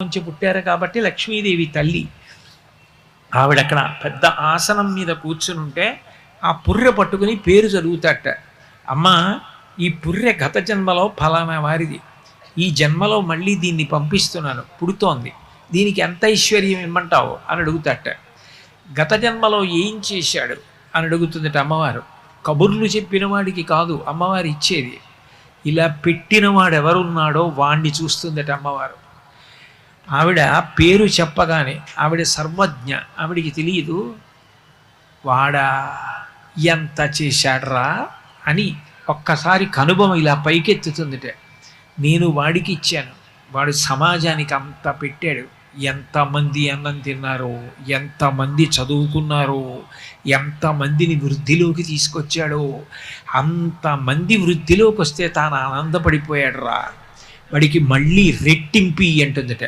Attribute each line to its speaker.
Speaker 1: నుంచి పుట్టారు కాబట్టి లక్ష్మీదేవి తల్లి. ఆవిడక్కడ పెద్ద ఆసనం మీద కూర్చుని ఉంటే ఆ పుర్రె పట్టుకుని పేరు చదువుతాట. అమ్మ, ఈ పుర్రె గత జన్మలో ఫలానా వారిది, ఈ జన్మలో మళ్ళీ దీన్ని పంపిస్తున్నాను, పుడుతోంది, దీనికి ఎంత ఐశ్వర్యం ఇమ్మంటావు అని అడుగుతాట. గత జన్మలో ఏం చేశాడు అని అడుగుతుందట అమ్మవారు. కబుర్లు చెప్పిన వాడికి కాదు అమ్మవారు ఇచ్చేది, ఇలా పెట్టినవాడు ఎవరున్నాడో వాణ్ణి చూస్తుందట అమ్మవారు. ఆవిడ పేరు చెప్పగానే ఆవిడ సర్వజ్ఞ, ఆవిడికి తెలియదు వాడా ఎంత చేశాడ్రా అని ఒక్కసారి కనుబొమ ఇలా పైకెత్తుతుందిట. నేను వాడికి ఇచ్చాను, వాడు సమాజానికి అంత పెట్టాడు, ఎంతమంది అన్నం తిన్నారో, ఎంతమంది చదువుకున్నారో, ఎంతమందిని వృద్ధిలోకి తీసుకొచ్చాడో, అంతమంది వృద్ధిలోకి వస్తే తాను ఆనందపడిపోయాడు రా, వాడికి మళ్ళీ రెట్టింపి అంటుందట.